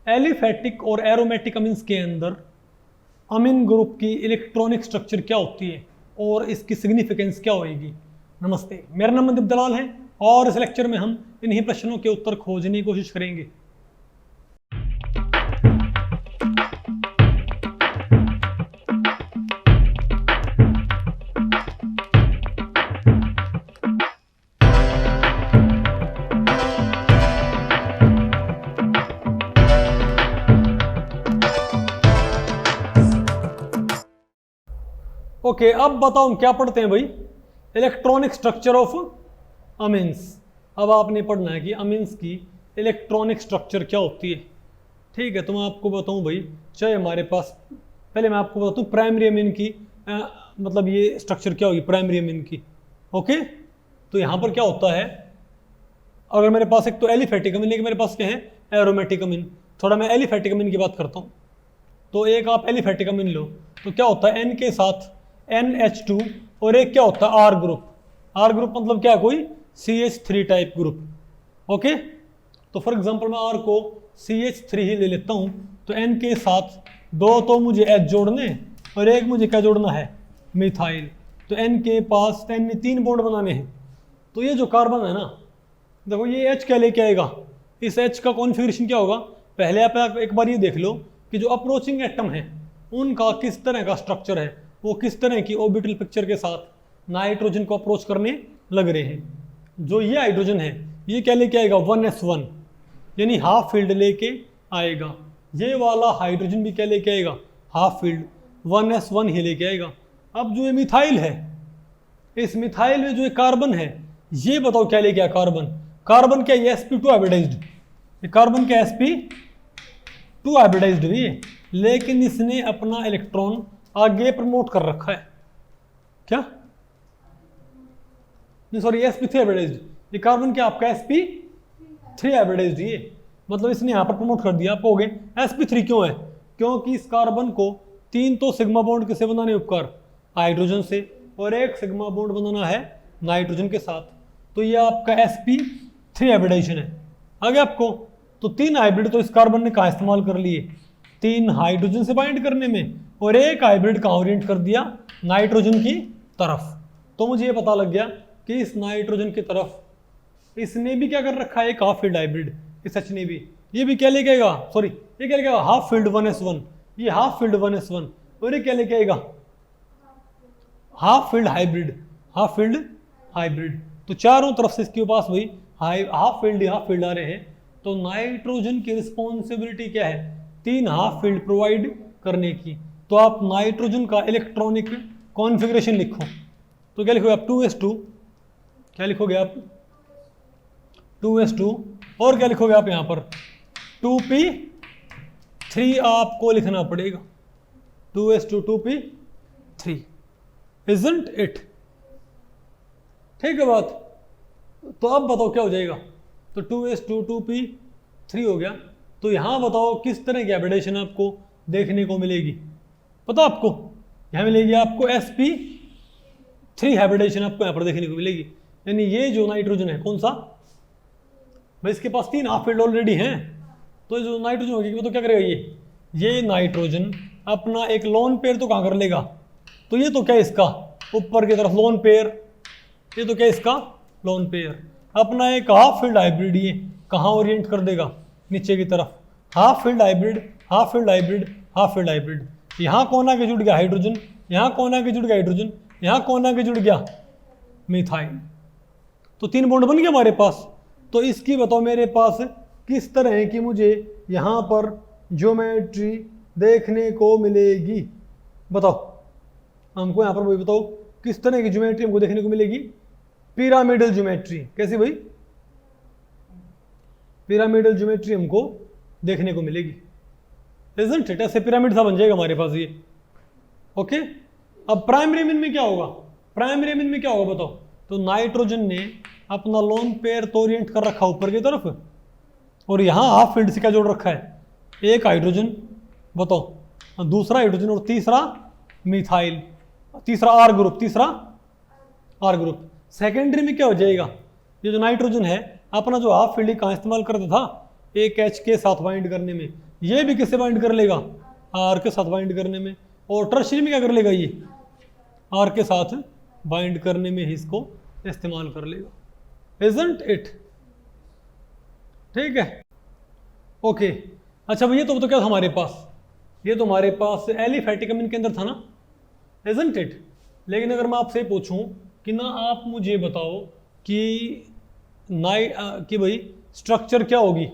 Aliphatic और aromatic amines के अंदर अमीन ग्रुप की इलेक्ट्रॉनिक स्ट्रक्चर क्या होती है और इसकी सिग्निफिकेंस क्या होगी। नमस्ते, मेरा नाम मनदीप दलाल है और इस लेक्चर में हम इन्हीं प्रश्नों के उत्तर खोजने की कोशिश करेंगे। ओके, अब बताओ हम क्या पढ़ते हैं भाई, इलेक्ट्रॉनिक स्ट्रक्चर ऑफ अमीन्स। अब आपने पढ़ना है कि अमीन्स की इलेक्ट्रॉनिक स्ट्रक्चर क्या होती है। ठीक है, तो मैं आपको बताऊं भाई, चाहे हमारे पास, पहले मैं आपको बताता हूँ प्राइमरी अमीन की मतलब ये स्ट्रक्चर क्या होगी प्राइमरी अमीन की। ओके, तो यहाँ पर क्या होता है, अगर मेरे पास एक तो एलिफेटिक अमीन, लेकिन मेरे पास क्या है एरोमेटिक अमीन। थोड़ा मैं एलिफेटिक अमीन की बात करता हूँ। तो एक आप एलिफेटिक अमीन लो तो क्या होता है, एन के साथ NH2 और एक क्या होता है आर ग्रुप। आर ग्रुप मतलब क्या है, कोई CH3 टाइप ग्रुप। ओके, तो फॉर एग्जांपल मैं आर को CH3 ही ले लेता हूं, तो N के साथ दो तो मुझे H जोड़ने और एक मुझे क्या जोड़ना है, मिथाइल। तो N के पास N ने 3 बॉन्ड बनाने हैं। तो ये जो कार्बन है ना, देखो ये H क्या लेके आएगा, इस H का कॉन्फ़िगरेशन क्या होगा। पहले आप एक बार ये देख लो कि जो अप्रोचिंग एटम है उनका किस तरह का स्ट्रक्चर है, वो किस तरह की ऑर्बिटल पिक्चर के साथ नाइट्रोजन को अप्रोच करने लग रहे हैं। जो ये हाइड्रोजन है ये क्या लेके आएगा, 1s1 यानी हाफ फील्ड लेके आएगा। ये वाला हाइड्रोजन भी क्या लेके आएगा, हाफ फील्ड 1s1 ही लेके आएगा। अब जो ये मिथाइल है, इस मिथाइल में जो ये कार्बन है, ये बताओ क्या लेके आया कार्बन। कार्बन क्या, ये sp2 हाइब्रिडाइज्ड, ये कार्बन क्या sp2 हाइब्रिडाइज्ड भी है, लेकिन इसने अपना इलेक्ट्रॉन आगे प्रमोट कर रखा है। क्या नहीं, सॉरी, sp3 हाइब्रिडाइज्ड, ये कार्बन क्या आपका sp3 हाइब्रिडाइज्ड, ये मतलब इसने यहां पर प्रमोट कर दिया। आप कहोगे sp3 क्यों है, क्योंकि इस कार्बन को 3 तो सिग्मा बॉन्ड किसे बनाने उपकार, हाइड्रोजन से, और एक सिग्मा बॉन्ड बनाना है नाइट्रोजन के साथ। तो ये आपका sp3 हाइब्रिडाइजेशन है। आगे आपको तो 3 हाइब्रिड तो इस कार्बन ने कहा इस्तेमाल कर लिए, 3 हाइड्रोजन से बाइंड करने में, और एक हाइब्रिड का ओरिएंट कर दिया नाइट्रोजन की तरफ। तो मुझे ये पता लग गया कि इस नाइट्रोजन की तरफ इसने भी क्या कर रखा है, एक हाफ फील्ड हाइब्रिड, इस H ने भी, ये भी क्या लेके आएगा, सॉरी ये क्या लेके आएगा, हाफ फील्ड 1s1, ये हाफ फील्ड 1s1, और ये क्या लेके आएगा, half field hybrid, half field hybrid. तो चारों तरफ से इसके पास वही हाफ फील्ड आ रहे हैं। तो नाइट्रोजन की रिस्पॉन्सिबिलिटी क्या है, 3 हाफ फील्ड प्रोवाइड करने की। तो आप नाइट्रोजन का इलेक्ट्रॉनिक कॉन्फ़िगरेशन लिखो, तो क्या लिखोगे आप, 2s2, क्या लिखोगे आप 2s2, और क्या लिखोगे आप यहाँ पर 2p3 आपको लिखना पड़ेगा, 2s2 2p3, isn't it? ठीक है बात। तो अब बताओ क्या हो जाएगा, तो 2s2 2p3 हो गया। तो यहाँ बताओ किस तरह की हाइब्रिडेशन आपको देखने को मिलेगी, पता आपको, यहाँ मिलेगी आपको sp3 हाइब्रिडेशन आपको यहाँ पर देखने को मिलेगी। यानी ये जो नाइट्रोजन है कौन सा भाई, इसके पास 3 हाफ फील्ड ऑलरेडी हैं, तो जो नाइट्रोजन होगी वो तो क्या करेगा, ये नाइट्रोजन अपना एक लोन पेयर तो कहाँ कर लेगा, तो ये तो क्या इसका ऊपर की तरफ लोन पेयर, ये तो क्या इसका लोन पेयर, अपना एक हाफ फील्ड हाइब्रिड ये कहाँ ओरिएंट कर देगा, नीचे की तरफ, half field hybrid, half field hybrid, half field hybrid. यहाँ कौन आके जुड़ गया हाइड्रोजन, यहाँ कौन आके जुड़ गया हाइड्रोजन, यहाँ कौन आके जुड़ गया मिथाइल। तो 3 बॉन्ड बन गया हमारे पास। तो इसकी बताओ मेरे पास किस तरह है कि मुझे यहाँ पर ज्योमेट्री देखने को मिलेगी, बताओ हमको यहाँ पर वही बताओ किस तरह की ज्योमेट्री हमको देखने को मिलेगी, पिरामिडल ज्योमेट्री। कैसी भाई, पिरामिडल ज्योमेट्री हमको देखने को मिलेगी, isn't it? ऐसे पिरामिड सा बन जाएगा हमारे पास ये। ओके, अब प्राइमरी अमीन में क्या होगा, प्राइमरी अमीन में क्या होगा बताओ, तो नाइट्रोजन ने अपना लोन पेयर तो ओरिएंट कर रखा ऊपर की तरफ, और यहाँ हाफ फील्ड से क्या जोड़ रखा है, एक हाइड्रोजन, बताओ दूसरा हाइड्रोजन, और तीसरा मिथाइल, तीसरा आर ग्रुप, तीसरा आर ग्रुप। सेकेंडरी में क्या हो जाएगा, ये जो नाइट्रोजन है अपना जो हाफ फील्ड कहाँ इस्तेमाल करता था, एक H के साथ बाइंड करने में, ये भी किससे बाइंड कर लेगा, आर के साथ बाइंड करने में, और टर्शियरी में क्या कर लेगा, ये आर के साथ बाइंड करने में ही इसको इस्तेमाल कर लेगा। Isn't it? ठीक है, ओके। अच्छा भैया तो क्या था हमारे पास, ये तो हमारे पास एलिफैटिक अमीन के अंदर था ना, इजंट इट? लेकिन अगर मैं आपसे पूछूं कि ना आप मुझे बताओ कि कि भाई स्ट्रक्चर क्या होगी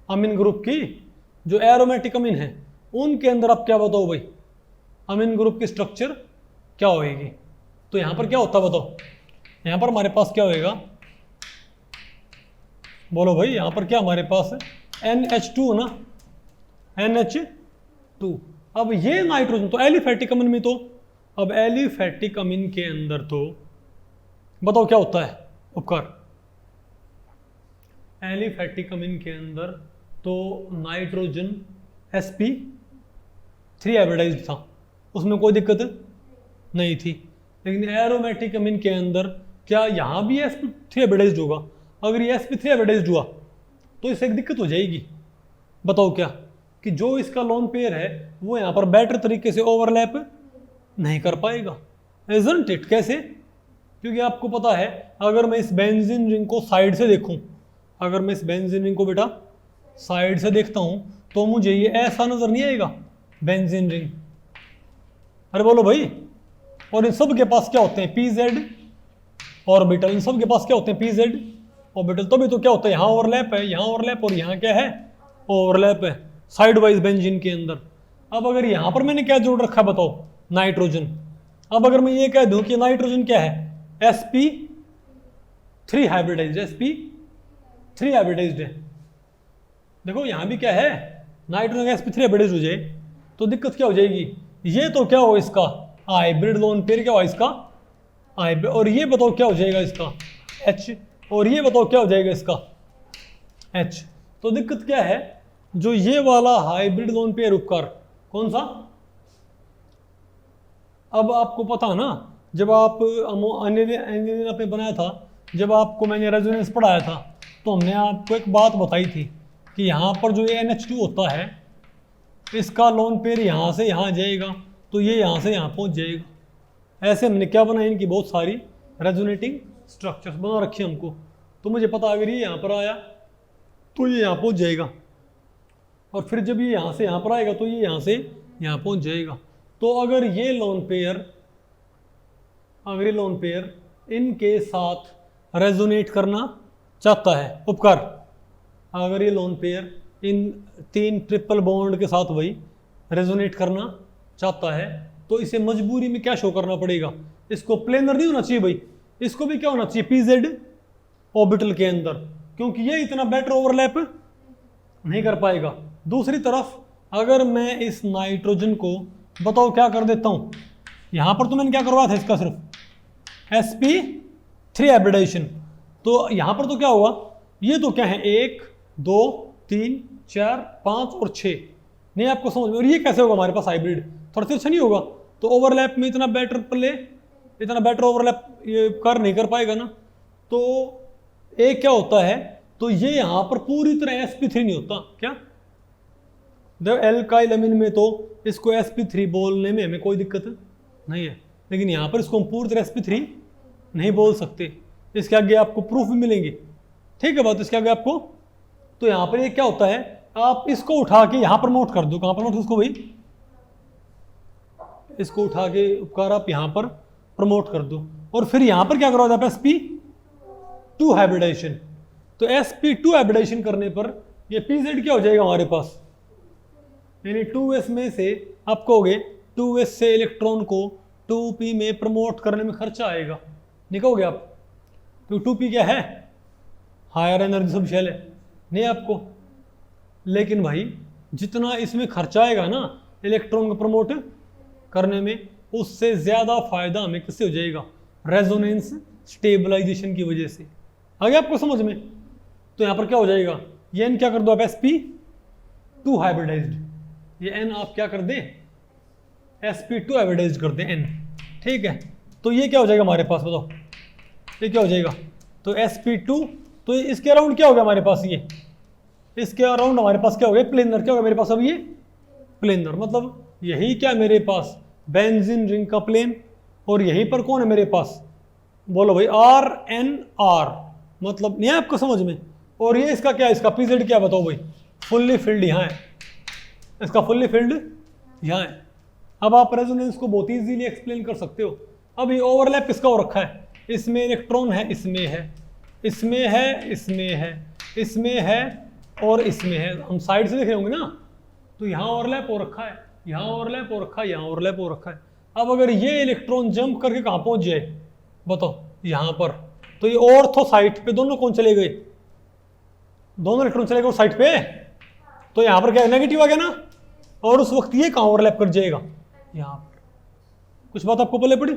अमीन ग्रुप की, जो एरोमेटिक अमीन है उनके अंदर, आप क्या बताओ भाई अमीन ग्रुप की स्ट्रक्चर क्या होएगी? तो यहां पर क्या होता बताओ, यहां पर हमारे पास क्या होएगा, बोलो भाई, यहां पर क्या हमारे पास है, NH2 ना, NH2। अब ये नाइट्रोजन तो एलिफैटिक अमीन में, तो अब एलिफैटिक अमीन के अंदर तो बताओ क्या होता है उपकार, एलिफैटिक अमीन के अंदर तो नाइट्रोजन sp3 हाइब्रिडाइज्ड था, उसमें कोई दिक्कत नहीं थी। लेकिन एरोमेटिक अमीन के अंदर क्या यहाँ भी sp3 हाइब्रिडाइज्ड होगा? अगर ये sp3 हाइब्रिडाइज्ड हुआ तो इससे एक दिक्कत हो जाएगी, बताओ क्या, कि जो इसका लोन पेयर है वो यहाँ पर बेटर तरीके से ओवरलैप नहीं कर पाएगा। Isn't it? कैसे? क्योंकि आपको पता है अगर मैं इस बेंजीन रिंग को साइड से देखूं, अगर मैं इस बेंजीन रिंग को बेटा साइड से देखता हूं तो मुझे ये ऐसा नजर नहीं आएगा बेंजीन रिंग, अरे बोलो भाई। और इन सब के पास क्या होते हैं, PZ ऑर्बिटल, इन सब के पास क्या होते हैं, PZ ऑर्बिटल। तभी तो क्या होता है, यहाँ ओवरलैप है, यहाँ ओवरलैप, और यहाँ क्या है, ओवरलैप है साइड वाइज बेंजीन के अंदर। अब अगर यहाँ पर मैंने क्या जोड़ रखा है बताओ, नाइट्रोजन। अब अगर मैं ये कह दूं कि नाइट्रोजन क्या है, sp3 हाइब्रिडाइज्ड, sp3 हाइब्रिडाइज्ड है। देखो यहाँ भी क्या है, नाइट्रोजन sp3 हाइब्रिडाइज्ड हो जाए तो दिक्कत क्या हो जाएगी, ये तो क्या हो इसका हाइब्रिड लोन पेयर, क्या हो इसका हाइब्रिड, और ये बताओ क्या हो जाएगा इसका H, और ये बताओ क्या हो जाएगा इसका H। तो दिक्कत क्या है, जो ये वाला हाइब्रिड लोन पेयर उपकार कौन सा, अब आपको पता ना, जब आप एंजिनियर पे बनाया था, जब आपको मैंने रेजोनेंस पढ़ाया था तो हमने आपको एक बात बताई थी कि यहाँ पर जो ये NH2 होता है इसका लोन पेयर यहाँ से यहाँ जाएगा तो ये यहाँ से यहाँ पहुँच जाएगा। ऐसे हमने क्या बनाया, इनकी बहुत सारी रेजोनेटिंग स्ट्रक्चर्स बना रखी है हमको। तो मुझे पता अगर ये यहाँ पर आया तो ये यहाँ पहुँच जाएगा, और फिर जब ये यहाँ से यहाँ पर आएगा तो ये यहाँ से यहाँ पहुँच जाएगा। तो अगर ये लोन पेयर इनके साथ रेजोनेट करना चाहता है उपकार, अगर ये लोन पेयर इन 3 ट्रिपल बॉन्ड के साथ वही रेजोनेट करना चाहता है तो इसे मजबूरी में क्या शो करना पड़ेगा, इसको प्लेनर नहीं होना चाहिए भाई, इसको भी क्या होना चाहिए, PZ ऑर्बिटल के अंदर, क्योंकि ये इतना बेटर ओवरलैप नहीं कर पाएगा। दूसरी तरफ अगर मैं इस नाइट्रोजन को बताओ क्या कर देता हूं, यहां पर तो मैंने क्या करवाया था इसका सिर्फ sp3 हाइब्रिडाइजेशन, तो यहां पर तो क्या होगा, ये तो क्या है 1 2 3 4 5 और 6, नहीं आपको समझ में, और ये कैसे होगा हमारे पास हाइब्रिड, थोड़ा सा अच्छा नहीं होगा, तो ओवरलैप में इतना बेटर ओवरलैप ये कर नहीं कर पाएगा ना। तो एक क्या होता है, तो ये यहां पर पूरी तरह sp3 नहीं होता, क्या एल्काइल अमीन में तो इसको sp3 बोलने में हमें कोई दिक्कत नहीं है, लेकिन यहाँ पर इसको हम पूरी तरह sp3 नहीं बोल सकते, इसके आगे आपको प्रूफ भी मिलेंगे, ठीक है बात, इसके आगे आपको। तो यहाँ पर ये क्या होता है, आप इसको उठा के यहाँ पर नोट कर दो, कहाँ पर नोट, इसको भाई इसको उठा के उपकार आप यहाँ पर प्रमोट कर दो, और फिर यहाँ पर क्या करो आप sp2 हाइब्रिडाइजेशन। तो sp2 हाइब्रिडाइजेशन करने पर ये PZ क्या हो जाएगा हमारे पास, यानी 2s में से आप कहोगे 2s से इलेक्ट्रॉन को 2p में प्रमोट करने में खर्चा आएगा, निकलोगे आप, तो 2p क्या है, हायर एनर्जी सब शेल है, नहीं आपको, लेकिन भाई जितना इसमें खर्चा आएगा ना इलेक्ट्रॉन को प्रमोट करने में, उससे ज़्यादा फायदा हमें किससे हो जाएगा, रेजोनेंस स्टेबलाइजेशन की वजह से। आगे आपको समझ में, तो यहाँ पर क्या हो जाएगा, ये n क्या कर दो आप sp2 हाइब्रिडाइज्ड, ये n आप क्या कर दें sp2 हाइब्रिडाइज्ड कर दें n, ठीक है। तो ये क्या हो जाएगा हमारे पास बताओ, ये क्या हो जाएगा, तो sp2, तो इसके अराउंड क्या हो गया हमारे पास, ये इसके अराउंड हमारे पास क्या हो गया, प्लेनर। क्या हो गया मेरे पास अब ये प्लेनर, मतलब यही क्या मेरे पास बेंजीन रिंग का प्लेन, और यहीं पर कौन है मेरे पास, बोलो भाई RNR, मतलब नहीं है आपको समझ में। और ये इसका क्या है, इसका PZ क्या बताओ भाई, फुल्ली फिल्ड यहाँ है, इसका फुल्ली फिल्ड यहाँ है। अब आप रेजोनेंस को बहुत इजीली एक्सप्लेन कर सकते हो। अब ये ओवरलैप किसका हो रखा है, इसमें इलेक्ट्रॉन है, इसमें है, इसमें है, इसमें है, इसमें है और इसमें है। हम साइड से देख रहे होंगे ना, तो यहाँ ओवरलैप हो रखा है, यहाँ ओवरलैप हो रखा है, यहाँ ओवरलैप हो रखा है। अब अगर ये इलेक्ट्रॉन जंप करके कहाँ पहुंच जाए बताओ, यहाँ पर, तो ये ऑर्थो साइट पे दोनों कौन चले गए, दोनों इलेक्ट्रॉन चले गए साइट पे, तो यहाँ पर क्या नेगेटिव आ गया ना, और उस वक्त ये कहाँ ओवरलैप कर जाएगा, यहाँ पर। कुछ बात आपको पहले पड़ी,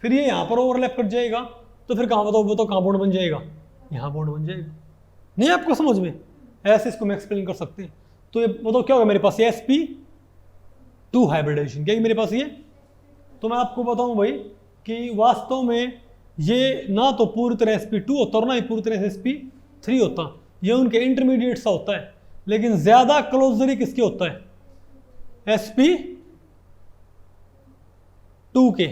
फिर ये यहाँ पर ओवरलैप कर जाएगा, तो फिर कहाँ बताओ कहाँ बॉन्ड बन जाएगा, यहाँ बॉन्ड बन जाएगा। नहीं आपको समझ में, ऐसे इसको मैं एक्सप्लेन कर सकते हैं। तो ये बताओ क्या होगा मेरे पास, ये sp2 हाइब्रिडाइजेशन, क्या मेरे पास ये। तो मैं आपको बताऊं भाई कि वास्तव में ये ना तो पूरी तरह sp2 होता और ना ही पूरी तरह से sp3 होता, ये उनके इंटरमीडिएट सा होता है। लेकिन ज्यादा क्लोजरी किसके होता है, sp2 के।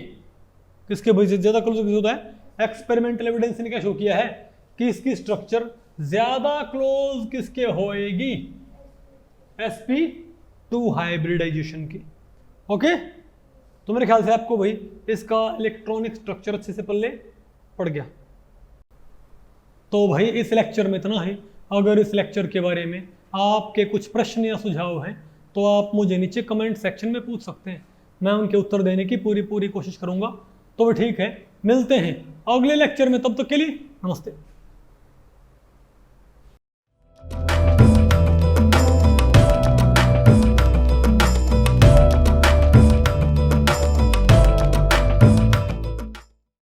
किसके भाई ज्यादा क्लोजर किसके होता है, एक्सपेरिमेंटल एविडेंस ने क्या शो किया है कि इसकी स्ट्रक्चर ज्यादा क्लोज किसके होएगी, sp2 हाइब्रिडाइजेशन की। ओके, तो मेरे ख्याल से आपको भाई इसका इलेक्ट्रॉनिक स्ट्रक्चर अच्छे से पल्ले पड़ गया। तो भाई इस लेक्चर में इतना ही। अगर इस लेक्चर के बारे में आपके कुछ प्रश्न या सुझाव हैं तो आप मुझे नीचे कमेंट सेक्शन में पूछ सकते हैं, मैं उनके उत्तर देने की पूरी कोशिश करूंगा। तो ठीक है, मिलते हैं अगले लेक्चर में, तब तक के लिए नमस्ते।